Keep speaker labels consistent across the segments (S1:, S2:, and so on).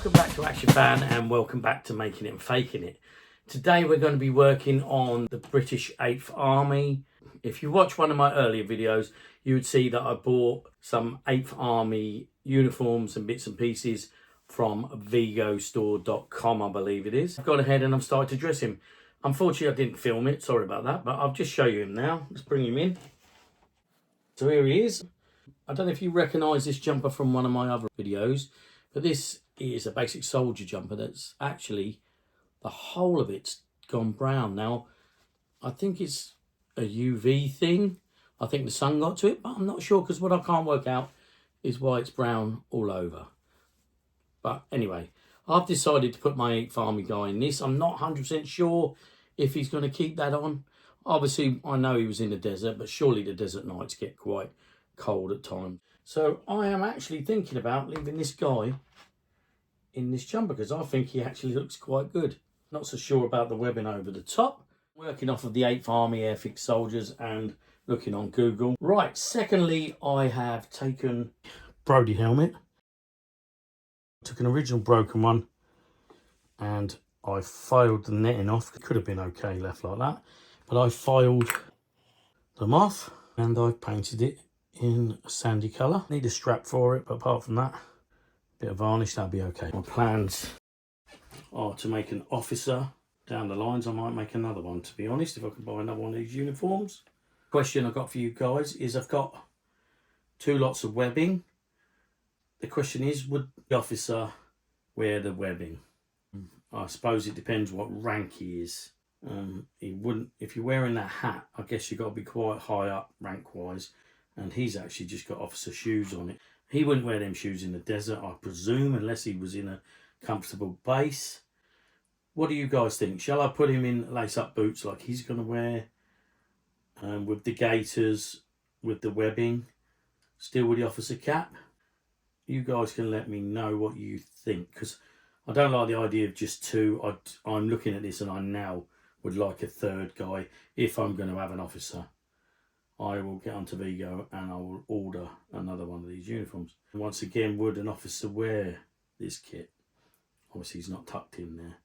S1: Welcome back to ACTIONman and welcome back to Making It and Faking It. Today we're going to be working on the British 8th Army. If you watch one of my earlier videos, you would see that I bought some 8th Army uniforms and bits and pieces from vigostore.com, I believe it is. I've gone ahead and I've started to dress him. Unfortunately, I didn't film it, sorry about that, but I'll just show you him now. Let's bring him in. So here he is. I don't know if you recognise this jumper from one of my other videos, but this is a basic soldier jumper that's actually, the whole of it's gone brown. Now, I think it's a UV thing. I think the sun got to it, but I'm not sure because what I can't work out is why it's brown all over. But anyway, I've decided to put my 8th Army guy in this. I'm not 100% sure if he's going to keep that on. Obviously, I know he was in the desert, but surely the desert nights get quite cold at times. So I am actually thinking about leaving this guy in this jumper because I think he actually looks quite good. Not so sure about the webbing over the top. Working off of the 8th Army Airfix soldiers and looking on Google. Right, secondly, I have taken Brody helmet. Took an original broken one and I filed the netting off. It could have been okay left like that, but I filed them off and I've painted it in a sandy colour. Need a strap for it, but apart from that, bit of varnish, that'll be okay. My plans are to make an officer. Down the lines, I might make another one, to be honest, if I can buy another one of these uniforms. Question I've got for you guys is I've got 2 lots of webbing. The question is, would the officer wear the webbing? I suppose it depends what rank he is. He wouldn't, if you're wearing that hat, I guess you've got to be quite high up rank wise, and he's actually just got officer shoes on it. He wouldn't wear them shoes in the desert, I presume, unless he was in a comfortable base. What do you guys think? Shall I put him in lace-up boots like he's going to wear, with the gaiters, with the webbing, still with the officer cap? You guys can let me know what you think, because I don't like the idea of just 2. I'm looking at this and I now would like a 3rd guy if I'm going to have an officer. I will get onto Vigo and I will order another one of these uniforms. Once again, would an officer wear this kit? Obviously he's not tucked in there.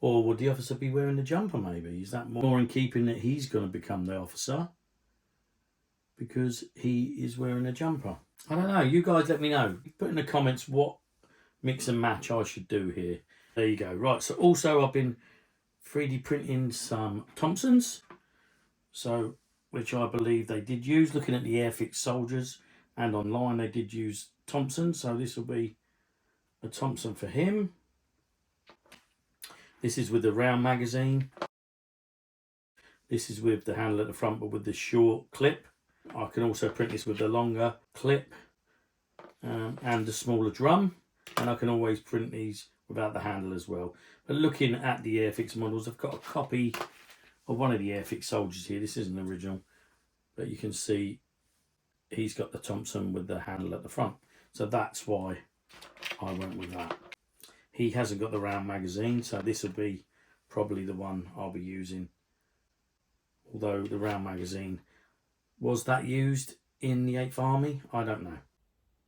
S1: Or would the officer be wearing the jumper maybe? Is that more in keeping that he's going to become the officer because he is wearing a jumper? I don't know. You guys let me know. Put in the comments what mix and match I should do here. There you go. Right, so also I've been 3D printing some Thompsons. So, which I believe they did use. Looking at the Airfix soldiers and online they did use Thompson. So this will be a Thompson for him. This is with the round magazine. This is with the handle at the front but with the short clip. I can also print this with the longer clip and the smaller drum. And I can always print these without the handle as well. But looking at the Airfix models, I've got a copy of one of the Airfix soldiers here. This isn't original, but you can see he's got the Thompson with the handle at the front. So that's why I went with that. He hasn't got the round magazine, so this will be probably the one I'll be using. Although the round magazine, was that used in the 8th Army? I don't know.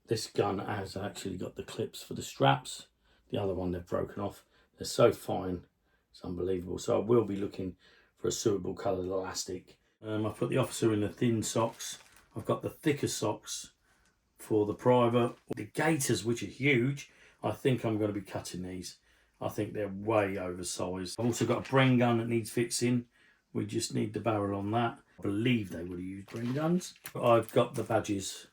S1: This gun has actually got the clips for the straps. The other one they've broken off. They're so fine, it's unbelievable. So I will be looking for a suitable coloured elastic. I've put the officer in the thin socks. I've got the thicker socks for the private. The gaiters, which are huge, I think I'm going to be cutting these. I think they're way oversized. I've also got a Bren gun that needs fixing. We just need the barrel on that. I believe they would have used Bren guns. But I've got the badges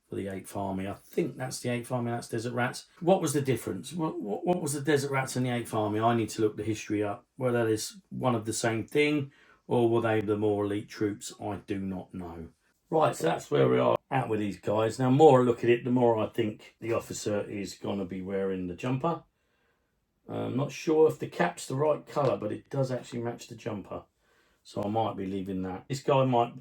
S1: for the 8th Army. I think that's the 8th Army, that's Desert Rats. What was the difference? What was the Desert Rats and the 8th Army? I need to look the history up. Whether it's one of the same thing or were they the more elite troops, I do not know. Right, so that's where we are at with these guys. Now, more I look at it, the more I think the officer is going to be wearing the jumper. I'm not sure if the cap's the right colour, but it does actually match the jumper. So I might be leaving that. This guy might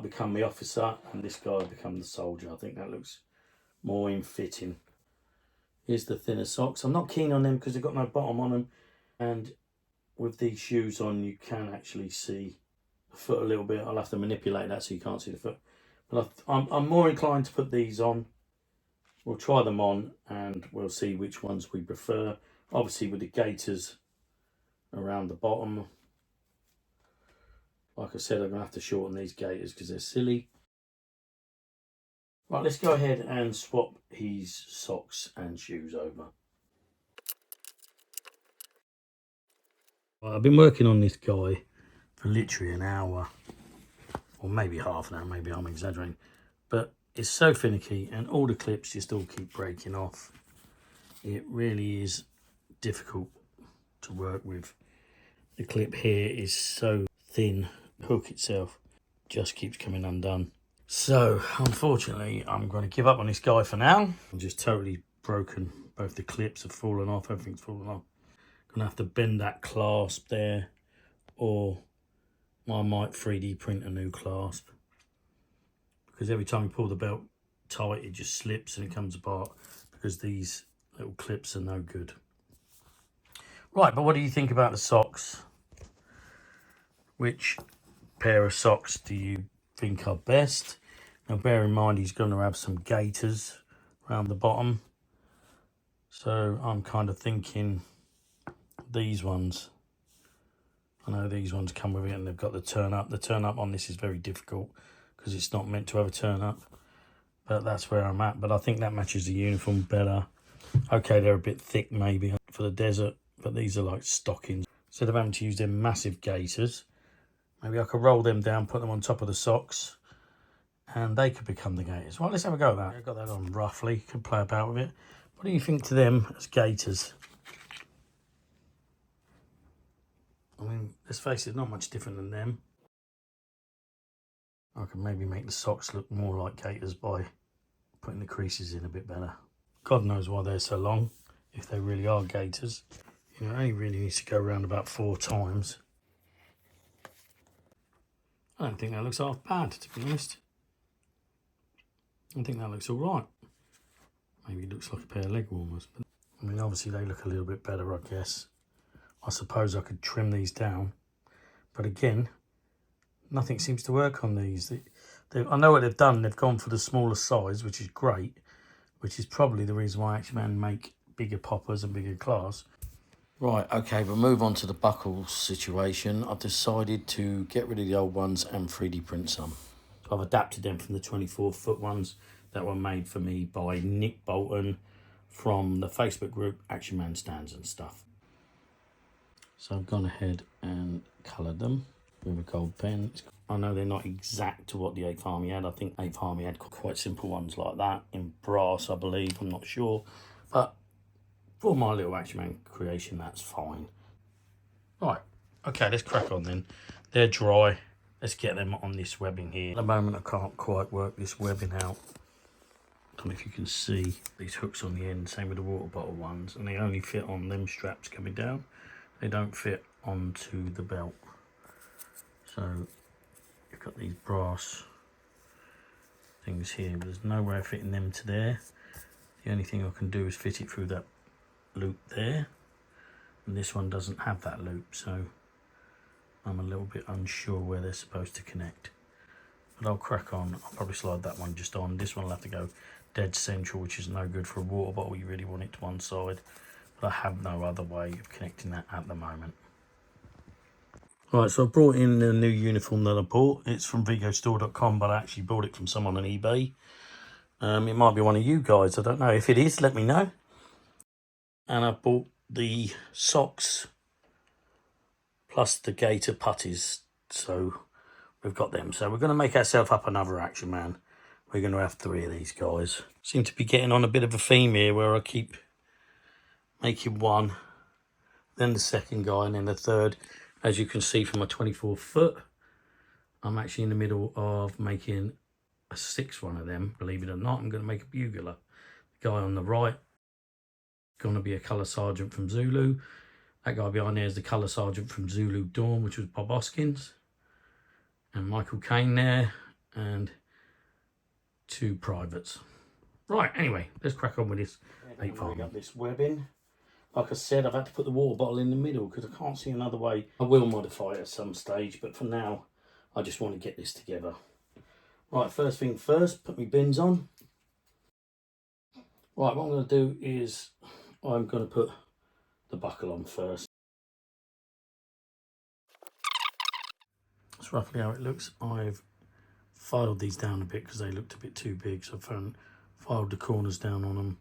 S1: become the officer and this guy become the soldier. I think that looks more in fitting. Here's the thinner socks. I'm not keen on them because they've got no bottom on them. And with these shoes on, you can actually see the foot a little bit. I'll have to manipulate that so you can't see the foot. But I'm more inclined to put these on we'll try them on and we'll see which ones we prefer. Obviously with the gaiters around the bottom, like I said, I'm going to have to shorten these gaiters because they're silly. Right, let's go ahead and swap his socks and shoes over. Well, I've been working on this guy for literally an hour, or maybe half an hour, maybe I'm exaggerating, but it's so finicky and all the clips just all keep breaking off. It really is difficult to work with. The clip here is so thin, the hook itself just keeps coming undone. So unfortunately I'm going to give up on this guy for now. I'm just totally broken. Both the clips have fallen off, everything's fallen off. Gonna have to bend that clasp there, or I might 3D print a new clasp, because every time you pull the belt tight it just slips and it comes apart because these little clips are no good. Right, but what do you think about the socks? Which pair of socks do you think are best? Now bear in mind he's going to have some gaiters around the bottom, so I'm kind of thinking these ones. I know these ones come with it and they've got the turn up. The turn up on this is very difficult because it's not meant to have a turn up, but that's where I'm at. But I think that matches the uniform better. Okay, they're a bit thick maybe for the desert, but these are like stockings. Instead of having to use them massive gaiters, maybe I could roll them down, put them on top of the socks, and they could become the gaiters. Right, let's have a go at that. I've got that on roughly, could play about with it. What do you think to them as gaiters? I mean, let's face it, not much different than them. I could maybe make the socks look more like gaiters by putting the creases in a bit better. God knows why they're so long, if they really are gaiters. You know, it only really needs to go around about 4 times. I don't think that looks half bad, to be honest. I think that looks all right. Maybe it looks like a pair of leg warmers. But, I mean, obviously they look a little bit better, I guess. I suppose I could trim these down. But again, nothing seems to work on these. I know what they've done. They've gone for the smaller size, which is great, which is probably the reason why ACTIONman make bigger poppers and bigger class. Right, okay, we'll move on to the buckle situation. I've decided to get rid of the old ones and 3D print some. I've adapted them from the 24-foot ones that were made for me by Nick Bolton from the Facebook group ACTIONman Stands and Stuff. So I've gone ahead and coloured them with a gold pen. I know they're not exact to what the 8th Army had. I think 8th Army had quite simple ones like that in brass, I believe. I'm not sure. But for my little ACTIONman creation, that's fine. Right, okay, let's crack on then. They're dry. Let's get them on this webbing here. At the moment, I can't quite work this webbing out. I don't know if you can see these hooks on the end, same with the water bottle ones, and they only fit on them straps coming down. They don't fit onto the belt. So you've got these brass things here, but there's no way of fitting them to there. The only thing I can do is fit it through that loop there, and this one doesn't have that loop, so I'm a little bit unsure where they're supposed to connect. But I'll crack on. I'll probably slide that one just on. This one will have to go dead central, which is no good for a water bottle. You really want it to one side, but I have no other way of connecting that at the moment. Right, so I brought in the new uniform that I bought. It's from vigostore.com, but I actually bought it from someone on eBay. It might be one of you guys, I don't know. If it is, let me know. And I bought the socks plus the gaiter putties, so we've got them. So we're going to make ourselves up another ACTIONman. We're going to have 3 of these guys. Seem to be getting on a bit of a theme here where I keep making one, then the second guy, and then the third. As you can see from my 24-foot, I'm actually in the middle of making a 6th one of them. Believe it or not, I'm going to make a bugler. The guy on the right going to be a colour sergeant from Zulu. That guy behind there is the colour sergeant from Zulu Dawn, which was Bob Hoskins. And Michael Caine there, and 2 privates. Right, anyway, let's crack on with this 8th Army. Got this webbing. Like I said, I've had to put the water bottle in the middle because I can't see another way. I will modify it at some stage, but for now, I just want to get this together. Right, first thing first, put my bins on. Right, what I'm going to do is I'm going to put the buckle on first. That's roughly how it looks. I've filed these down a bit because they looked a bit too big, so I've filed the corners down on them,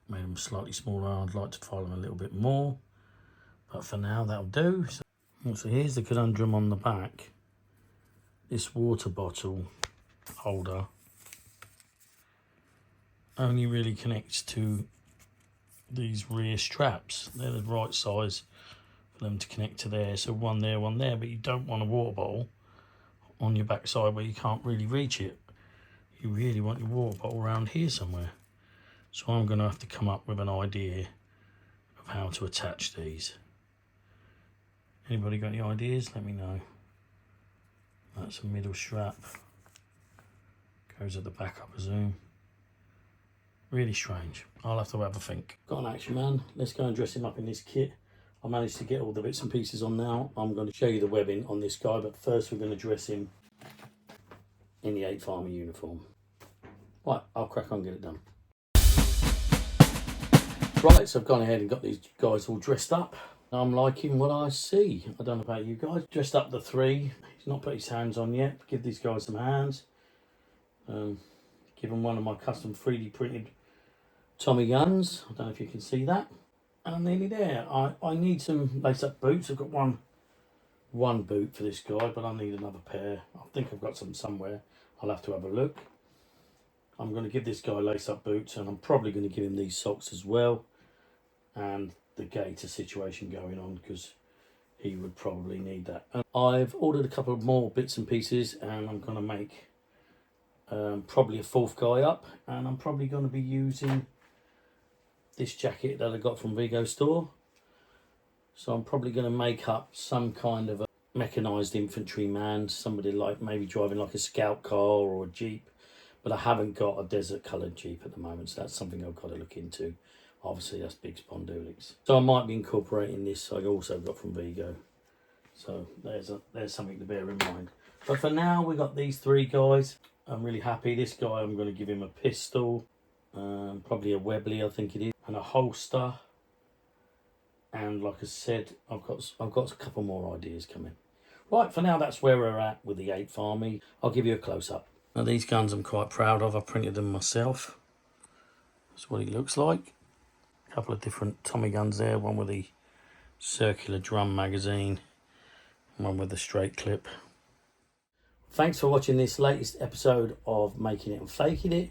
S1: made them slightly smaller. I'd like to file them a little bit more, but for now that'll do. So here's the conundrum on the back. This water bottle holder only really connects to these rear straps. They're the right size for them to connect to there, so one there, but you don't want a water bottle on your backside where you can't really reach it. You really want your water bottle around here somewhere. So I'm going to have to come up with an idea of how to attach these. Anybody got any ideas? Let me know. That's a middle strap. Goes at the back, I presume. Really strange. I'll have to have a think. Got an Action Man. Let's go and dress him up in this kit. I managed to get all the bits and pieces on now. I'm going to show you the webbing on this guy, but first we're going to dress him in the 8th Army uniform. Right, I'll crack on and get it done. Right, so I've gone ahead and got these guys all dressed up. I'm liking what I see. I don't know about you guys. Dressed up the 3. He's not put his hands on yet. Give these guys some hands. Give them one of my custom 3D printed Tommy guns. I don't know if you can see that. And I'm nearly there. I need some lace-up boots. I've got one boot for this guy, but I need another pair. I think I've got some somewhere. I'll have to have a look. I'm going to give this guy lace-up boots, and I'm probably going to give him these socks as well. And the gaiter situation going on, because he would probably need that. And I've ordered a couple of more bits and pieces, and I'm going to make probably a 4th guy up, and I'm probably going to be using this jacket that I got from Vigo store. So I'm probably going to make up some kind of a mechanised infantryman, somebody like maybe driving like a scout car or a jeep, but I haven't got a desert coloured jeep at the moment, so that's something I've got to look into. Obviously that's big spondylix, so I might be incorporating this. I also got from Vigo, so there's something to bear in mind. But for now we got these 3 guys. I'm really happy. This guy, I'm going to give him a pistol, probably a Webley I think it is, and a holster. And like I said, I've got a couple more ideas coming. Right, for now that's where we're at with the 8th Army. I'll give you a close-up. Now these guns I'm quite proud of. I printed them myself. That's what it looks like. A couple of different Tommy guns there. One with the circular drum magazine, and one with the straight clip. Thanks for watching this latest episode of Making It and Faking It,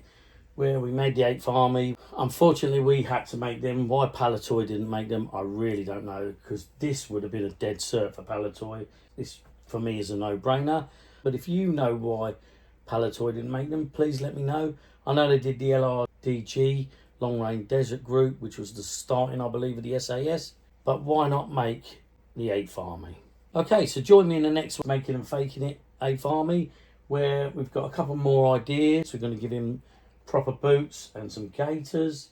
S1: where we made the 8th Army. Unfortunately, we had to make them. Why Palitoy didn't make them, I really don't know, because this would have been a dead cert for Palitoy. This, for me, is a no-brainer. But if you know why Palitoy didn't make them, please let me know. I know they did the LRDG, Long Range Desert Group, which was the starting, I believe, of the SAS. But why not make the 8th Army? Okay, so join me in the next one, Making and Faking It 8th Army, where we've got a couple more ideas. We're going to give him proper boots and some gaiters.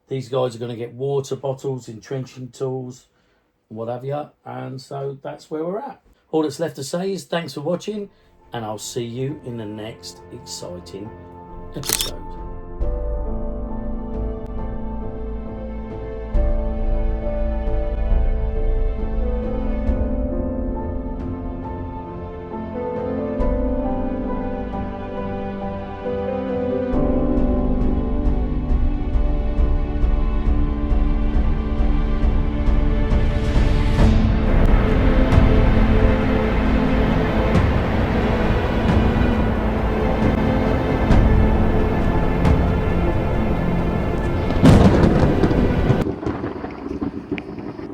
S1: These guys are going to get water bottles, entrenching tools, what have you. And so that's where we're at. All that's left to say is thanks for watching, and I'll see you in the next exciting episode.